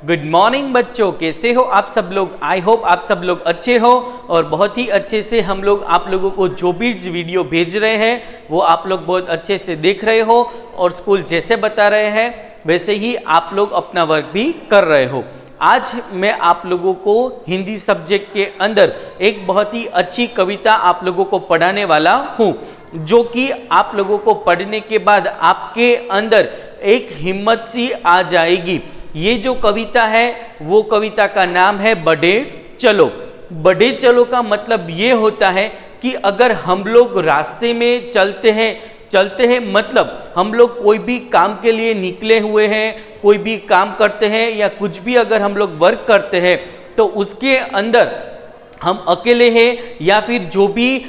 Good morning बच्चों, कैसे हो आप सब लोग। आई होप आप सब लोग अच्छे हो और बहुत ही अच्छे से हम लोग आप लोगों को जो भी वीडियो भेज रहे हैं वो आप लोग बहुत अच्छे से देख रहे हो और स्कूल जैसे बता रहे हैं वैसे ही आप लोग अपना वर्क भी कर रहे हो। आज मैं आप लोगों को हिंदी सब्जेक्ट के अंदर एक बहुत ही अच्छी कविता आप लोगों को पढ़ाने वाला हूँ, जो कि आप लोगों को पढ़ने के बाद आपके अंदर एक हिम्मत सी आ जाएगी। ये जो कविता है वो कविता का नाम है बढ़े चलो। बढ़े चलो का मतलब ये होता है कि अगर हम लोग रास्ते में चलते हैं मतलब हम लोग कोई भी काम के लिए निकले हुए हैं, कोई भी काम करते हैं या कुछ भी अगर हम लोग वर्क करते हैं तो उसके अंदर हम अकेले हैं या फिर जो भी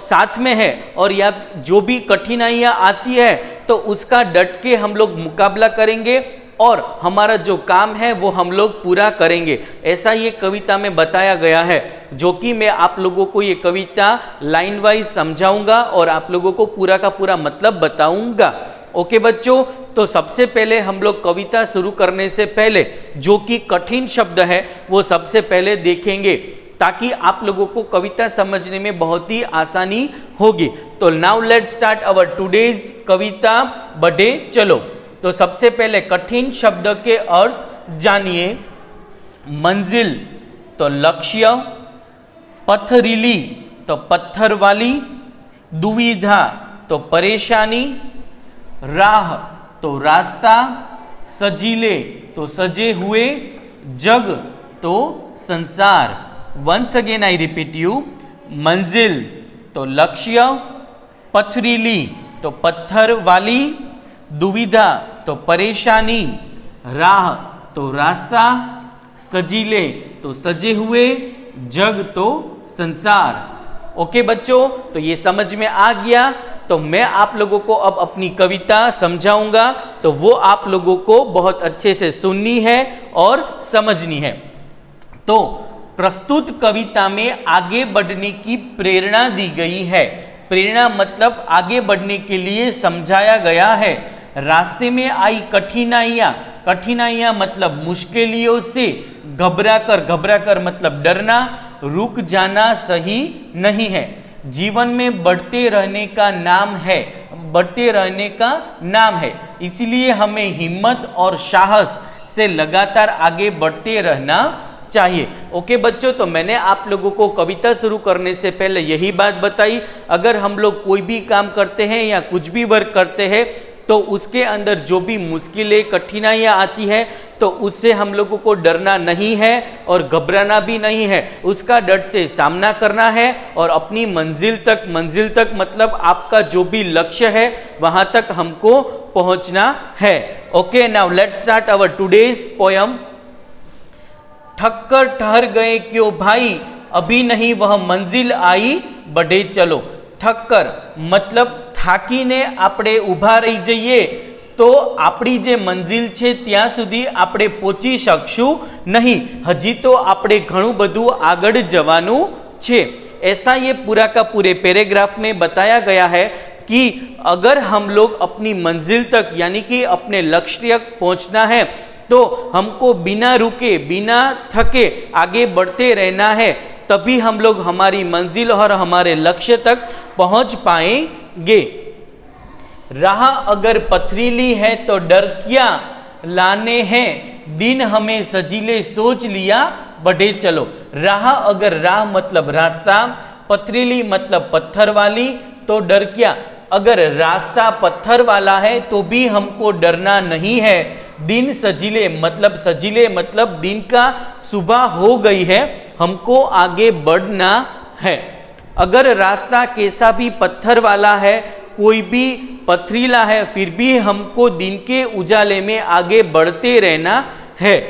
साथ में है और या जो भी कठिनाइयाँ आती है तो उसका डट के हम लोग मुकाबला करेंगे और हमारा जो काम है वो हम लोग पूरा करेंगे। ऐसा ये कविता में बताया गया है, जो कि मैं आप लोगों को ये कविता लाइन वाइज समझाऊंगा और आप लोगों को पूरा का पूरा मतलब बताऊंगा। ओके बच्चों, तो सबसे पहले हम लोग कविता शुरू करने से पहले जो कि कठिन शब्द है वो सबसे पहले देखेंगे ताकि आप लोगों को कविता समझने में बहुत ही आसानी होगी। तो now let's start our today's कविता बढ़े चलो। तो सबसे पहले कठिन शब्द के अर्थ जानिए। मंजिल तो लक्ष्य, पथरीली तो पत्थर वाली, दुविधा तो परेशानी, राह तो रास्ता, सजीले तो सजे हुए, जग तो संसार। Once again I repeat you. मंजिल तो लक्ष्य, पथरीली तो पत्थर वाली, दुविधा तो परेशानी, राह तो रास्ता, सजीले तो सजे हुए, जग तो संसार। ओके बच्चों, तो ये समझ में आ गया। तो मैं आप लोगों को अब अपनी कविता समझाऊंगा, तो वो आप लोगों को बहुत अच्छे से सुननी है और समझनी है। तो प्रस्तुत कविता में आगे बढ़ने की प्रेरणा दी गई है। प्रेरणा मतलब आगे बढ़ने के लिए समझाया गया है। रास्ते में आई कठिनाइयाँ मतलब मुश्किलों से घबरा कर मतलब डरना, रुक जाना सही नहीं है। जीवन में बढ़ते रहने का नाम है, इसलिए हमें हिम्मत और साहस से लगातार आगे बढ़ते रहना चाहिए। ओके बच्चों, तो मैंने आप लोगों को कविता शुरू करने से पहले यही बात बताई, अगर हम लोग कोई भी काम करते हैं या कुछ भी वर्क करते हैं तो उसके अंदर जो भी मुश्किलें कठिनाइयाँ आती है तो उससे हम लोगों को डरना नहीं है और घबराना भी नहीं है, उसका डट से सामना करना है और अपनी मंजिल तक मतलब आपका जो भी लक्ष्य है वहाँ तक हमको पहुँचना है। Okay, now let's start our today's poem. थक कर ठहर गए क्यों भाई, अभी नहीं वह मंजिल आई, बढ़े चलो। थक कर मतलब થાકીને આપણે ઊભા રહી જઈએ તો આપણી જે મંજિલ છે ત્યાં સુધી આપણે પહોંચી શકશું નહીં, હજી તો આપણે ઘણું બધું આગળ જવાનું છે। ऐसा ये पूरा का पूरे पैराग्राफ में बताया गया है कि अगर हम लोग अपनी मंजिल तक यानी कि अपने लक्ष्य तक पहुंचना है तो हमको बिना रुके बिना थके आगे बढ़ते रहना है, तभी हम लोग हमारी मंजिल और हमारे लक्ष्य तक पहुंच पाएंगे। राह अगर पथरीली है तो डर क्या लाने हैं, दिन हमें सजीले सोच लिया, बढ़े चलो। राह मतलब रास्ता, पथरीली मतलब पत्थर वाली, तो डर क्या। अगर रास्ता पत्थर वाला है तो भी हमको डरना नहीं है। दिन सजीले मतलब दिन का सुबह हो गई है, हमको आगे बढ़ना है। अगर रास्ता कैसा भी पत्थर वाला है, कोई भी पथरीला है, फिर भी हमको दिन के उजाले में आगे बढ़ते रहना है।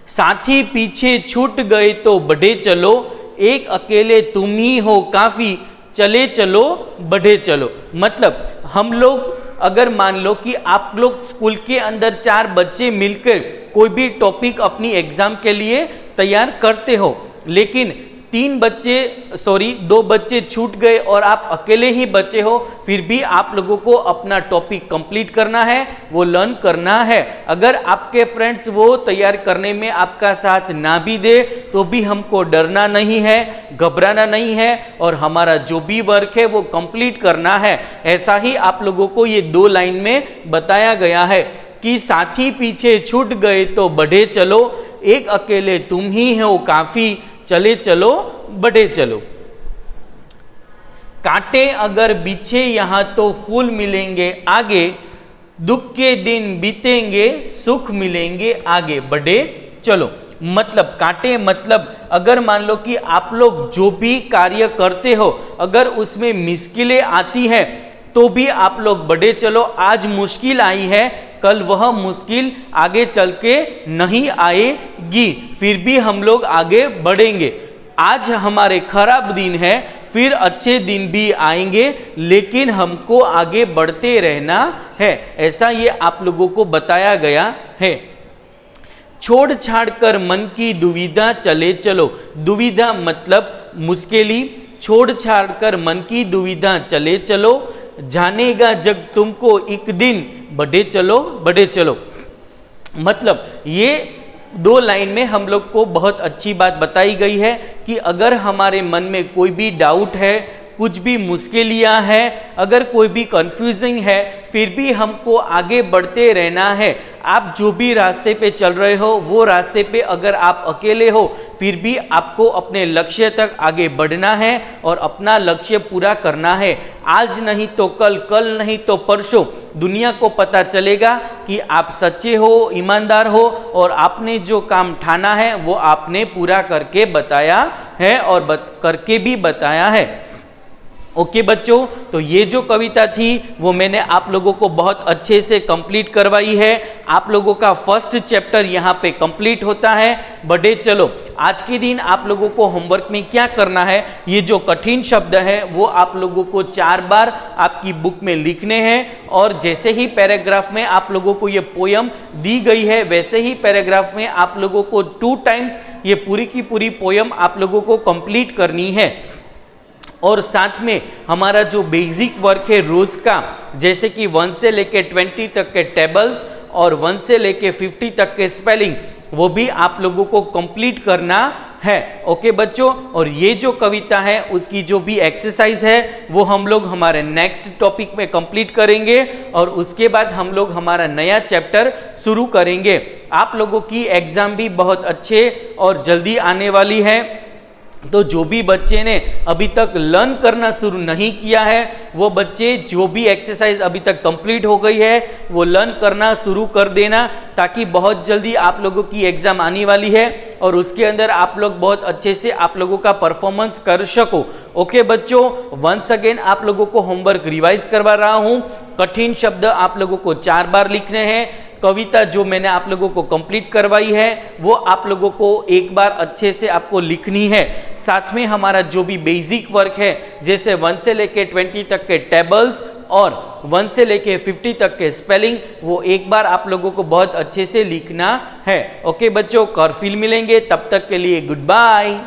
साथी पीछे छूट गए तो बढ़े चलो, एक अकेले तुम ही हो काफी, चले चलो बढ़े चलो। मतलब हम लोग अगर मान लो कि आप लोग स्कूल के अंदर 4 बच्चे मिलकर कोई भी टॉपिक अपनी एग्जाम के लिए तैयार करते हो, लेकिन दो बच्चे छूट गए और आप अकेले ही बचे हो, फिर भी आप लोगों को अपना टॉपिक कंप्लीट करना है, वो लर्न करना है। अगर आपके फ्रेंड्स वो तैयार करने में आपका साथ ना भी दे तो भी हमको डरना नहीं है, घबराना नहीं है और हमारा जो भी वर्क है वो कंप्लीट करना है। ऐसा ही आप लोगों को ये 2 लाइन में बताया गया है कि साथी पीछे छूट गए तो बढ़े चलो, एक अकेले तुम ही हो काफी, चले चलो बढ़े चलो। कांटे अगर बिछे यहां तो फूल मिलेंगे आगे, दुख के दिन बीतेंगे सुख मिलेंगे आगे, बढ़े चलो। मतलब कांटे मतलब अगर मान लो कि आप लोग जो भी कार्य करते हो अगर उसमें मुश्किलें आती हैं तो भी आप लोग बढ़े चलो। आज मुश्किल आई है, कल वह मुश्किल आगे चल के नहीं आएगी, फिर भी हम लोग आगे बढ़ेंगे। आज हमारे खराब दिन है, फिर अच्छे दिन भी आएंगे, लेकिन हमको आगे बढ़ते रहना है। ऐसा ये आप लोगों को बताया गया है। छोड़ छाड़ कर मन की दुविधा चले चलो। दुविधा मतलब मुश्किली, छोड़ छाड़ कर मन की दुविधा चले चलो, जानेगा जग तुमको एक दिन, बढ़े चलो बढ़े चलो। मतलब ये 2 लाइन में हम लोग को बहुत अच्छी बात बताई गई है कि अगर हमारे मन में कोई भी डाउट है, कुछ भी मुश्किलियां हैं, अगर कोई भी कंफ्यूजिंग है, फिर भी हमको आगे बढ़ते रहना है। आप जो भी रास्ते पे चल रहे हो वो रास्ते पे अगर आप अकेले हो फिर भी आपको अपने लक्ष्य तक आगे बढ़ना है और अपना लक्ष्य पूरा करना है। आज नहीं तो कल, कल नहीं तो परसों दुनिया को पता चलेगा कि आप सच्चे हो, ईमानदार हो और आपने जो काम ठाना है वो आपने पूरा करके बताया है और करके भी बताया है। ओके बच्चों, तो ये जो कविता थी वो मैंने आप लोगों को बहुत अच्छे से कंप्लीट करवाई है। आप लोगों का फर्स्ट चैप्टर यहाँ पे कंप्लीट होता है। बढ़े चलो, आज के दिन आप लोगों को होमवर्क में क्या करना है, ये जो कठिन शब्द है वो आप लोगों को 4 बार आपकी बुक में लिखने हैं और जैसे ही पैराग्राफ में आप लोगों को ये पोयम दी गई है वैसे ही पैराग्राफ में आप लोगों को 2 टाइम्स ये पूरी की पूरी पोयम आप लोगों को कंप्लीट करनी है। और साथ में हमारा जो बेसिक वर्क है रोज का, जैसे कि 1 से लेके 20 तक के टेबल्स और 1 से लेके 50 तक के स्पेलिंग, वो भी आप लोगों को कंप्लीट करना है। ओके बच्चों, और ये जो कविता है उसकी जो भी एक्सरसाइज है वो हम लोग हमारे नेक्स्ट टॉपिक में कंप्लीट करेंगे और उसके बाद हम लोग हमारा नया चैप्टर शुरू करेंगे। आप लोगों की एग्जाम भी बहुत अच्छे और जल्दी आने वाली है, तो जो भी बच्चे ने अभी तक लर्न करना शुरू नहीं किया है वो बच्चे जो भी एक्सरसाइज अभी तक कंप्लीट हो गई है वो लर्न करना शुरू कर देना, ताकि बहुत जल्दी आप लोगों की एग्जाम आने वाली है और उसके अंदर आप लोग बहुत अच्छे से आप लोगों का परफॉर्मेंस कर सको। ओके बच्चों, वंस अगेन आप लोगों को होमवर्क रिवाइज करवा रहा हूँ। कठिन शब्द आप लोगों को 4 बार लिखने हैं। कविता जो मैंने आप लोगों को कंप्लीट करवाई है वो आप लोगों को एक बार अच्छे से आपको लिखनी है। साथ में हमारा जो भी बेसिक वर्क है जैसे 1 से लेके 20 तक के टेबल्स और 1 से लेके 50 तक के स्पेलिंग, वो एक बार आप लोगों को बहुत अच्छे से लिखना है। ओके बच्चों, कल फिर मिलेंगे, तब तक के लिए गुड बाय।